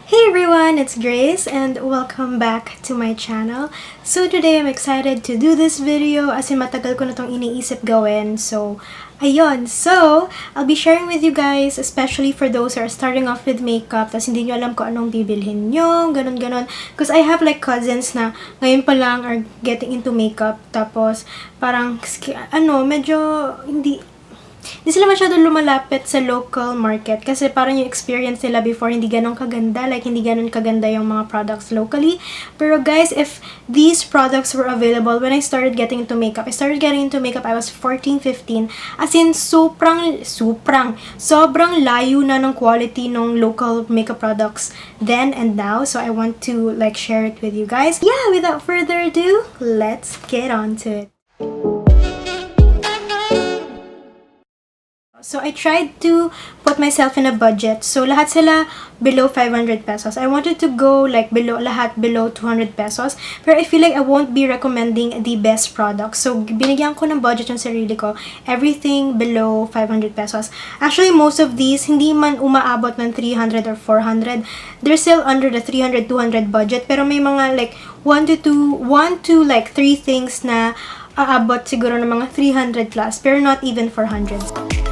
Hey everyone, it's Grace and welcome back to my channel. So today I'm excited to do this video as in matagal ko na tong iniisip gawin. So, ayun. So, I'll be sharing with you guys, especially for those who are starting off with makeup tas hindi nyo alam kung anong bibilhin nyo, ganun-ganon. Because I have like cousins na ngayon pa lang are getting into makeup tapos parang, medyo hindi sila masyado lumalapit sa local market kasi parang yung experience nila before hindi ganun kaganda, like hindi ganun kaganda yung mga products locally. Pero guys, if these products were available when I started getting into makeup, I was 14, 15, as in sobrang layo na ng quality ng local makeup products then and now. So I want to like share it with you guys. Yeah, without further ado, let's get on to it. So, I tried to put myself in a budget. So, lahat sila below 500 pesos. I wanted to go like lahat below 200 pesos. Pero I feel like I won't be recommending the best products. So, binigyan ko ng budget yung sarili ko. Everything below 500 pesos. Actually, most of these, hindi man umaabot ng 300 or 400. They're still under the 300, 200 budget. Pero may mga like 1 to like 3 things na aabot siguro ng mga 300 plus. Pero not even 400.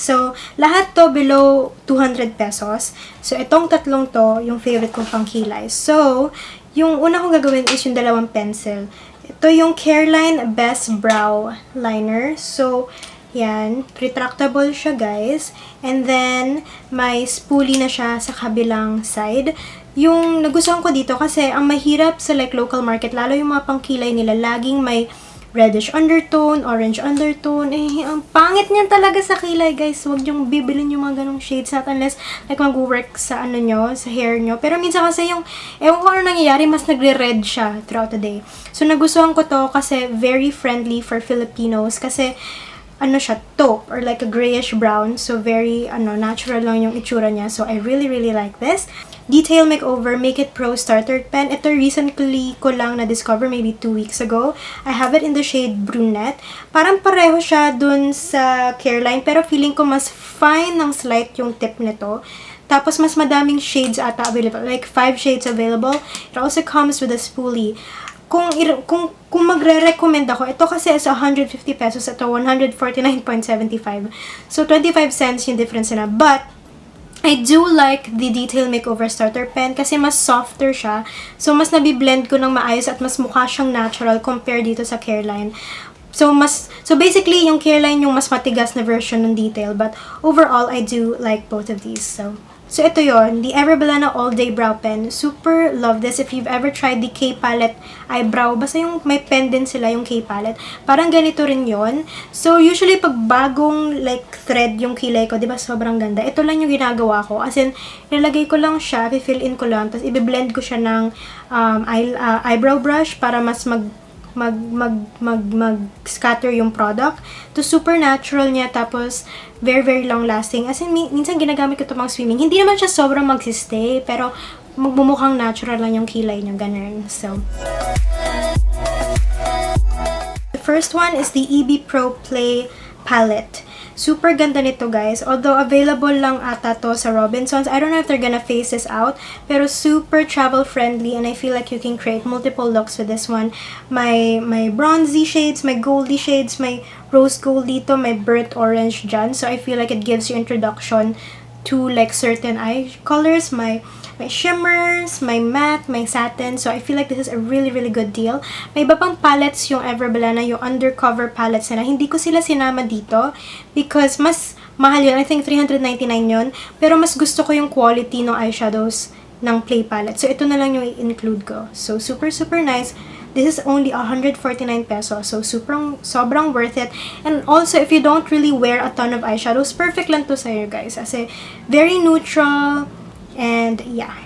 So, lahat to below 200 pesos. So, itong tatlong to, yung favorite kong pangkilay. So, yung una kong gagawin is yung dalawang pencil. Ito yung Careline Best Brow Liner. So, yan. Retractable siya, guys. And then, may spoolie na siya sa kabilang side. Yung nagustuhan ko dito kasi ang mahirap sa like local market, lalo yung mga pangkilay nila, laging may reddish undertone, orange undertone. Ang pangit niyan talaga sa kilay, guys. Huwag niyong bibilin yung mga ganong shades not unless like mag-work sa ano nyo, sa hair nyo. Pero minsan kasi yung, ewan ko ano nangyayari, mas nagre-red siya throughout the day. So, nagustuhan ko to kasi very friendly for Filipinos kasi ano siya, taupe or like a grayish brown. So, very natural lang yung itsura niya. So, I really like this. Detail Makeover Make It Pro Starter Pen. Ito recently ko lang na-discover, maybe 2 weeks ago. I have it in the shade Brunette. Parang pareho siya dun sa Careline, pero feeling ko mas fine ng slight yung tip nito. Tapos mas madaming shades ata available, like 5 shades available. It also comes with a spoolie. Kung magre-recommend ako, ito kasi is 150 pesos, ito 149.75. So 25 cents yung difference na. But I do like the Detail Makeover Starter Pen kasi mas softer siya. So, mas nabiblend ko ng maayos at mas mukha siyang natural compared dito sa Careline. So, basically, yung Careline yung mas matigas na version ng Detail. But, overall, I do like both of these. So ito yon, the Bilena All Day Brow Pen. Super love this. If you've ever tried the K palette eyebrow, basta yung may pen din sila yung K palette. Parang ganito rin yon. So usually pag bagong like thread yung kilay ko, di ba sobrang ganda. Ito lang yung ginagawa ko. As in, nilagay ko lang siya, fill in ko lang, tapos i-blend ko siya ng eyebrow brush para mas mag-scatter yung product. To super natural niya, tapos very long lasting. As in, minsan ginagamit ko ito mga swimming. Hindi naman siya sobrang magsistay, pero magmumukhang natural lang yung kilay niya, ganun. So, the first one is the EB Pro Play Palette. Super ganda nito, guys. Although available lang ata to sa Robinsons. I don't know if they're gonna phase this out. Pero super travel friendly and I feel like you can create multiple looks with this one. May bronzy shades, may goldy shades, may rose gold dito, may burnt orange dyan. So I feel like it gives you introduction to like certain eye colors. May shimmers, may matte, may satin. So, I feel like this is a really good deal. May iba pang palettes yung Bilena, yung undercover palettes na hindi ko sila sinama dito because mas mahal yun. I think 399 yun. Pero mas gusto ko yung quality ng eyeshadows ng Play palette. So, ito na lang yung i-include ko. So, super nice. This is only 149 pesos. So, sobrang worth it. And also, if you don't really wear a ton of eyeshadows, perfect lang to sa'yo, guys. Kasi, very neutral. And, yeah.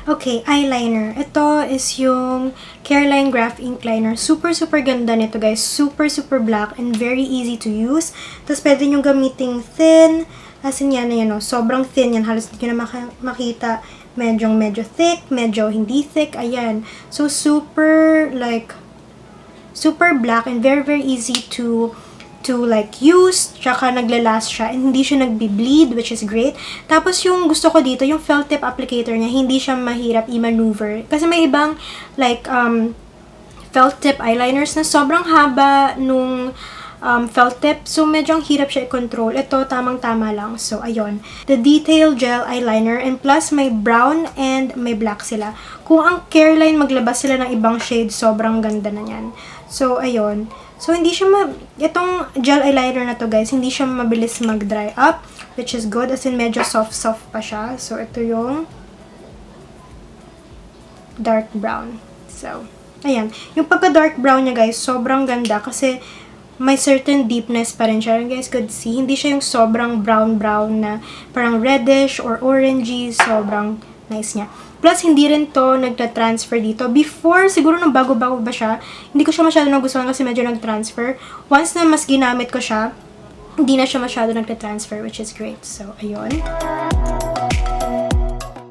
Okay, eyeliner. Ito is yung Careline Graph Ink Liner. Super ganda nito, guys. Super black and very easy to use. Tapos, pwede nyo gamiting thin. As in, yan, sobrang thin yan. Halos hindi nyo na makita. Medyo thick, medyo hindi thick. Ayan. So, super black and very easy to to like use, tsaka naglalast siya, and hindi siya nagbi-bleed, which is great. Tapos yung gusto ko dito, yung felt tip applicator niya, hindi siya mahirap i-maneuver. Kasi may ibang like felt tip eyeliners na sobrang haba nung felt tip. So, medyo ang hirap siya i-control. Ito, tamang-tama lang. So, ayun. The Detail Gel Eyeliner. And plus, may brown and may black sila. Kung ang Careline maglabas sila ng ibang shade, sobrang ganda na yan. So, ayun. So, hindi siya itong gel eyeliner na to, guys, hindi siya mabilis mag-dry up, which is good. As in, medyo soft-soft pa siya. So, ito yung dark brown. So, ayan. Yung pagka-dark brown niya, guys, sobrang ganda kasi may certain deepness pa rin siya. And guys could see, hindi siya yung sobrang brown-brown na parang reddish or orangey. Sobrang nice niya. Plus, hindi rin to nagta-transfer dito. Before, siguro nung bago-bago ba siya, hindi ko siya masyado nagustuhan kasi medyo nag-transfer. Once na mas ginamit ko siya, hindi na siya masyado nagta-transfer, which is great. So, ayun.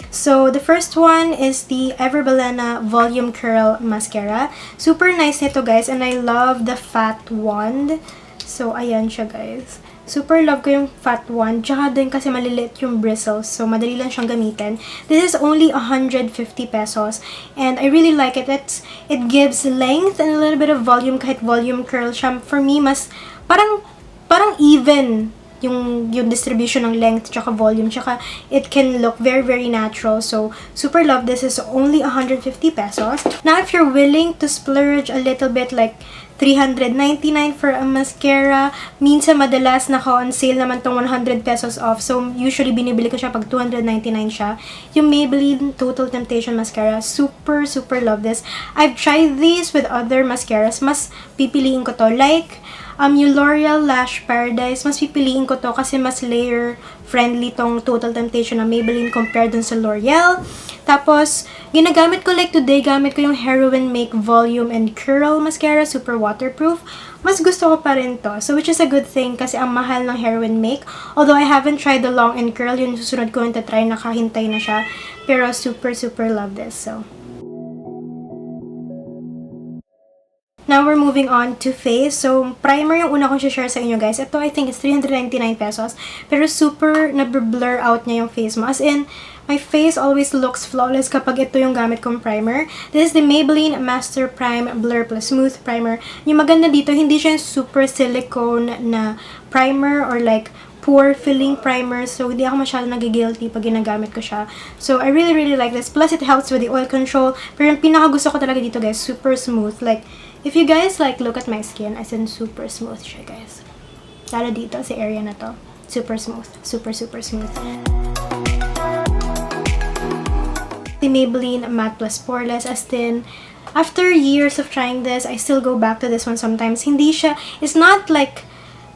So, the first one is the Bilena Volume Curl Mascara. Super nice nito, guys, and I love the fat wand. So, ayan siya, guys. Super love ko yung fat wand. Tsaka din kasi maliliit yung bristles. So, madali lang siyang gamitin. This is only 150 pesos. And I really like it. It gives length and a little bit of volume kahit volume curl siya. For me, mas parang even yung distribution ng length tsaka volume. Tsaka it can look very, very natural. So, super love. This is only 150 pesos. Now, if you're willing to splurge a little bit like 399 for a mascara. Minsan madalas naka-on sale naman tong 100 pesos off. So, usually binibili ko siya pag 299 siya. Yung Maybelline Total Temptation Mascara. Super, super love this. I've tried these with other mascaras. Mas pipiliin ko to. Like, yung L'Oreal Lash Paradise, mas pipiliin ko to kasi mas layer-friendly tong Total Temptation na Maybelline compared dun sa L'Oreal. Tapos, ginagamit ko like today, gamit ko yung Heroin Make Volume and Curl Mascara, super waterproof. Mas gusto ko pa rin to. So, which is a good thing kasi ang mahal ng Heroin Make. Although I haven't tried the long and curl, yun susunod ko yung try, nakahintay na siya. Pero super, super love this. So, now, we're moving on to face. So, primer yung una kong share sa inyo, guys. Ito, I think, is 399 pesos. Pero super na-blur out niya yung face mo. As in, my face always looks flawless kapag ito yung gamit kong primer. This is the Maybelline Master Prime Blur Plus Smooth Primer. Yung maganda dito, hindi siya yung super silicone na primer or like pore filling primer. So, hindi ako masyado nagigilty pag ginagamit ko siya. So, I really, really like this. Plus, it helps with the oil control. Pero yung pinakagusto ko talaga dito, guys, super smooth. Like, if you guys like look at my skin, as in super smooth siya, guys. Lalo dito, sa area na to. Super smooth. Super, super smooth. The Maybelline Matte Plus Poreless, as in, after years of trying this, I still go back to this one sometimes. Hindi siya, it's not like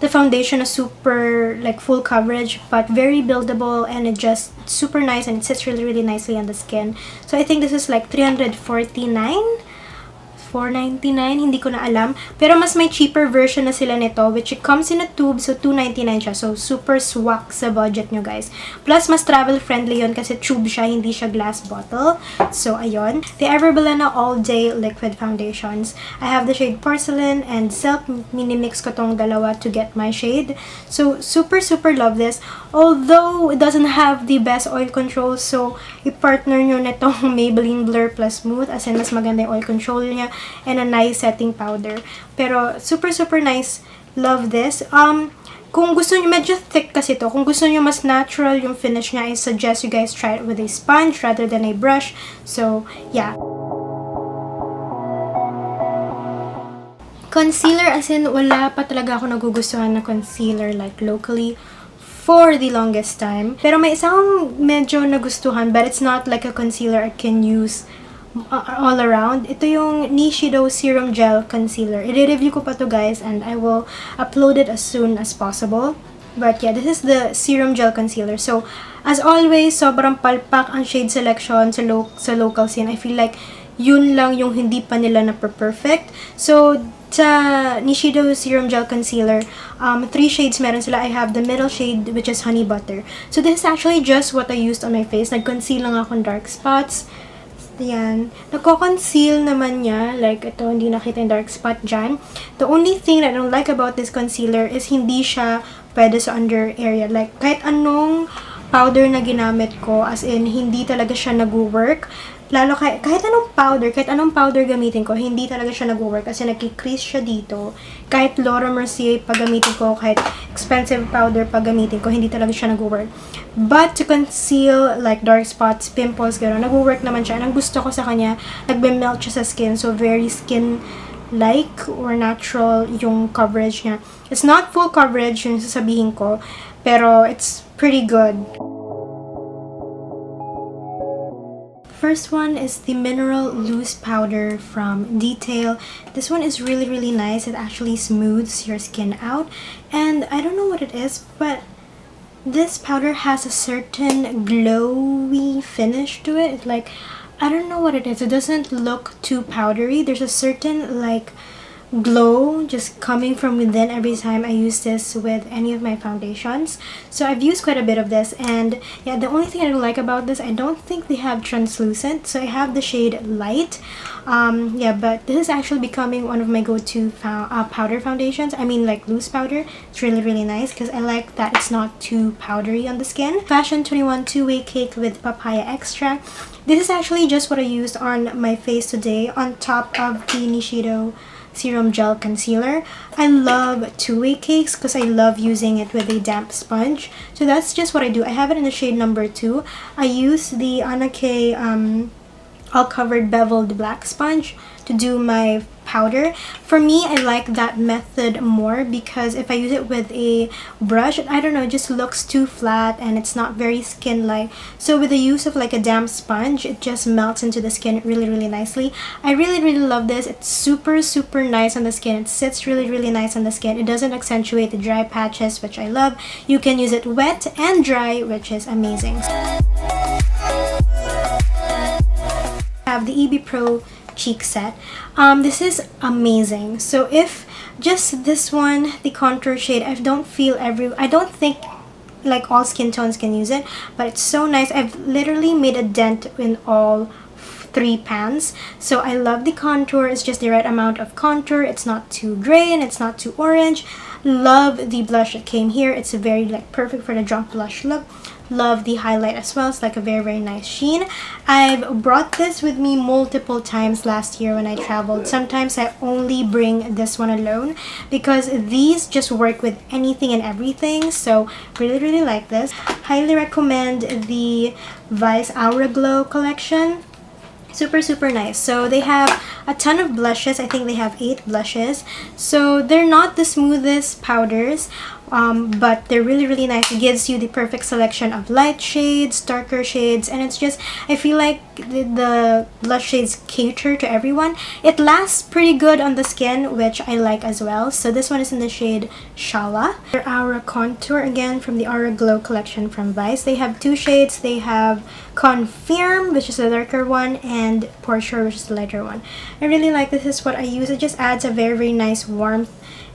the foundation is super, like, full coverage, but very buildable, and it just super nice, and it sits really, really nicely on the skin. So, I think this is like 349? 499, hindi ko na alam. Pero mas may cheaper version na sila nito, which it comes in a tube, so 299 siya. So, super swak sa budget nyo, guys. Plus, mas travel-friendly yon kasi tube siya, hindi siya glass bottle. So, ayun. The Bilena All Day Liquid Foundations. I have the shade Porcelain and Silk. Mini-mix ko tong dalawa to get my shade. So, super, super love this. Although, it doesn't have the best oil control, so, i-partner nyo na itong Maybelline Blur Plus Smooth, as in, mas maganda yung oil control niya, and a nice setting powder. Pero, super, super nice. Love this. Kung gusto nyo, medyo thick kasi to. Kung gusto nyo mas natural yung finish niya, I suggest you guys try it with a sponge rather than a brush. So, yeah. Concealer, as in, wala pa talaga ako nagugustuhan na concealer like locally for the longest time. Pero may isa akong medyo nagustuhan, but it's not like a concealer I can use all around. Ito yung Nichido Serum Gel Concealer. I-review ko pa to, guys, and I will upload it as soon as possible. But yeah, this is the Serum Gel Concealer. So, as always, sobrang palpak ang shade selection sa local scene. I feel like yun lang yung hindi pa nila na perfect. So, sa Nichido Serum Gel Concealer, 3 shades meron sila. I have the middle shade, which is Honey Butter. So, this is actually just what I used on my face. Nag-conceal lang akong dark spots. Ayan. Nagko-conceal naman niya. Like, ito, hindi nakita yung dark spot dyan. The only thing that I don't like about this concealer is hindi siya pwede sa under area. Like, kahit anong powder na ginamit ko, as in, hindi talaga siya nag-work. Lalo kahit anong powder gamitin ko, hindi talaga siya nag-work kasi nagki-crease siya dito. Kahit Laura Mercier pag gamitin ko, kahit expensive powder pag gamitin ko, hindi talaga siya nag-work. But to conceal like dark spots, pimples, gano'n, nag-work naman siya. And ang gusto ko sa kanya, nagbe-melt siya sa skin. So very skin-like or natural yung coverage niya. It's not full coverage yung sasabihin ko, pero it's pretty good. First one is the Mineral Loose Powder from Detail. This one is really, really nice. It actually smooths your skin out. And I don't know what it is, but this powder has a certain glowy finish to it. It's like, I don't know what it is. It doesn't look too powdery. There's a certain like glow just coming from within every time I use this with any of my foundations. So I've used quite a bit of this, and yeah, the only thing I don't like about this, I don't think they have translucent. So I have the shade Light. Yeah, but this is actually becoming one of my go-to powder foundations. I mean, like loose powder. It's really, really nice because I like that it's not too powdery on the skin. Fashion 21 two-way cake with papaya extract. This is actually just what I used on my face today on top of the Nichido Serum Gel Concealer. I love two-way cakes because I love using it with a damp sponge. So that's just what I do. I have it in the shade number 2. I use the Anna K all-covered beveled black sponge to do my powder. For me, I like that method more because if I use it with a brush, I don't know, it just looks too flat and it's not very skin-like. So with the use of like a damp sponge, it just melts into the skin really, really nicely. I really, really love this. It's super, super nice on the skin. It sits really, really nice on the skin. It doesn't accentuate the dry patches, which I love. You can use it wet and dry, which is amazing. I have the EYEBROW Pro Cheek Set. This is amazing. So if just this one, the contour shade, I don't think like all skin tones can use it, but it's so nice. I've literally made a dent in all 3 pans. So I love the contour. It's just the right amount of contour. It's not too gray and it's not too orange. Love the blush that came here. It's very like perfect for the drop blush look. Love the highlight as well. It's like a very, very nice sheen. I've brought this with me multiple times last year when I traveled. Sometimes I only bring this one alone because these just work with anything and everything. So really, really like this. Highly recommend the Vice Aura Glow collection. Super, super nice. So they have a ton of blushes. I think they have 8 blushes. So they're not the smoothest powders, but they're really, really nice. It gives you the perfect selection of light shades, darker shades, and it's just, I feel like the blush shades cater to everyone. It lasts pretty good on the skin, which I like as well. So this one is in the shade Shala. Their Aura Contour, again from the Aura Glow collection from Vice. They have 2 shades. They have Confirm, which is the darker one, and Pour Sure, which is the lighter one. I really like this. Is what I use. It just adds a very, very nice warmth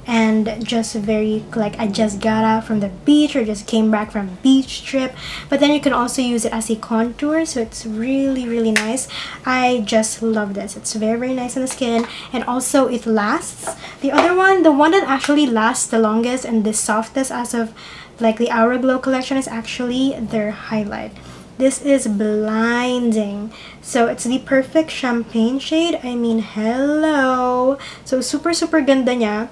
and just very like I just got out from the beach or just came back from a beach trip. But then you can also use it as a contour, so it's really, really nice. I just love this. It's very, very nice on the skin, and also it lasts. The other one, the one that actually lasts the longest and the softest as of like the Aura Glow collection, is actually their highlight. This is blinding. So it's the perfect champagne shade. I mean, hello. So super, super ganda niya.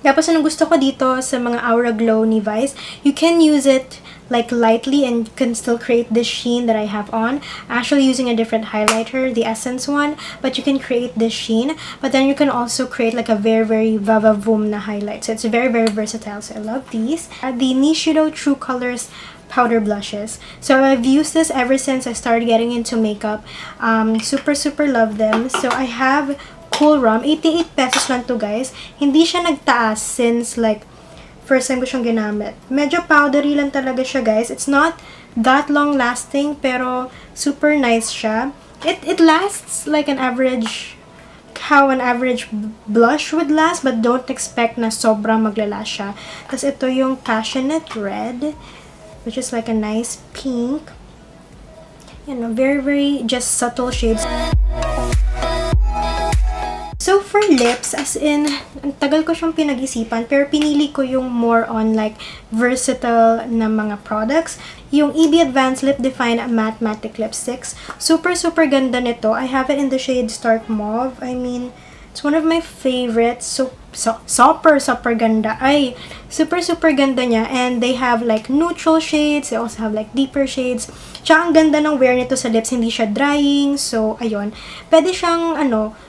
Tapos anong gusto ko dito sa mga Aura Glow ni Vice, you can use it like lightly and you can still create this sheen that I have on. Actually using a different highlighter, the Essence one, but you can create this sheen. But then you can also create like a very, very vavavoom na highlight. So it's very, very versatile. So I love these. The Nichido True Colors powder blushes. So I've used this ever since I started getting into makeup. Super, super love them. So I have Cool Rum. 88 pesos lang to, guys. Hindi siya nagtaas since like first time ko siyang ginamit. Medyo powdery lang talaga siya, guys. It's not that long lasting, pero super nice siya. It lasts like an average, how an average blush would last, but don't expect na sobrang maglalast siya. Tapos ito yung Passionate Red, which is like a nice pink. you know, very just subtle shades. So, for lips, as in, ang tagal ko siyang pinag-isipan, pero pinili ko yung more on like versatile na mga products. Yung EB Advanced Lip Define Matte Mattic Lipsticks. Super ganda nito. I have it in the shade Stark Mauve. I mean, it's one of my favorites. So super ganda. Ay, super ganda niya. And they have like neutral shades. They also have like deeper shades. Tsaka ang ganda ng wear nito sa lips. Hindi siya drying. So, ayun. Pwede siyang,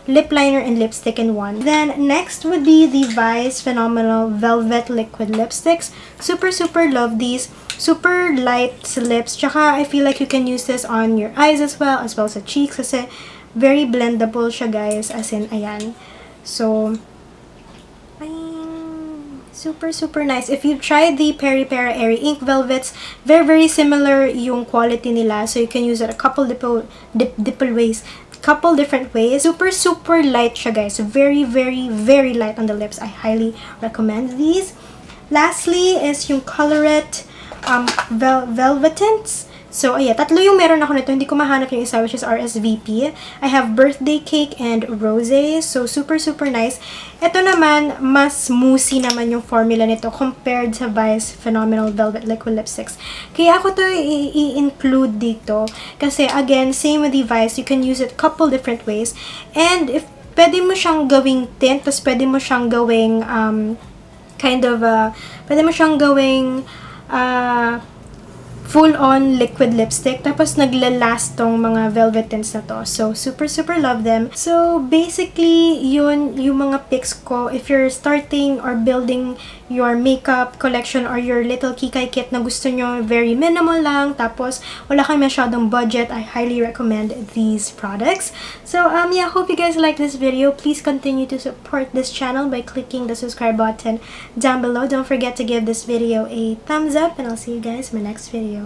lip liner and lipstick in one. Then, next would be the Vice Phenomenal Velvet Liquid Lipsticks. Super love these. Super light sa lips. Tsaka, I feel like you can use this on your eyes as well sa cheeks. Kasi, very blendable siya, guys. As in, ayan. So, super nice. If you try the Peri Pera Airy Ink Velvets, very similar yung quality nila. So, you can use it a couple different ways. Super light siya, guys. Very light on the lips. I highly recommend these. Lastly is yung Colorette Velvetants. So, ayan. Tatlo yung meron ako nito. Hindi ko mahanap yung isa, which is RSVP. I have Birthday Cake and Rosé. So, super nice. Ito naman, mas moussey naman yung formula nito compared sa Vice Phenomenal Velvet Liquid Lipsticks. Kaya ako to i-include dito. Kasi, again, same with the Vice. You can use it couple different ways. And, if pwede mo siyang gawing tint, tapos pwede mo siyang gawing, pwede mo siyang gawing, full-on liquid lipstick. Tapos, naglalast tong mga velvet tints na to. So, super love them. So, basically, yun yung mga picks ko. If you're starting or building your makeup collection or your little Kikay kit na gusto nyo, very minimal lang, tapos, wala kang masyadong budget, I highly recommend these products. So, yeah, hope you guys like this video. Please continue to support this channel by clicking the subscribe button down below. Don't forget to give this video a thumbs up, and I'll see you guys in my next video.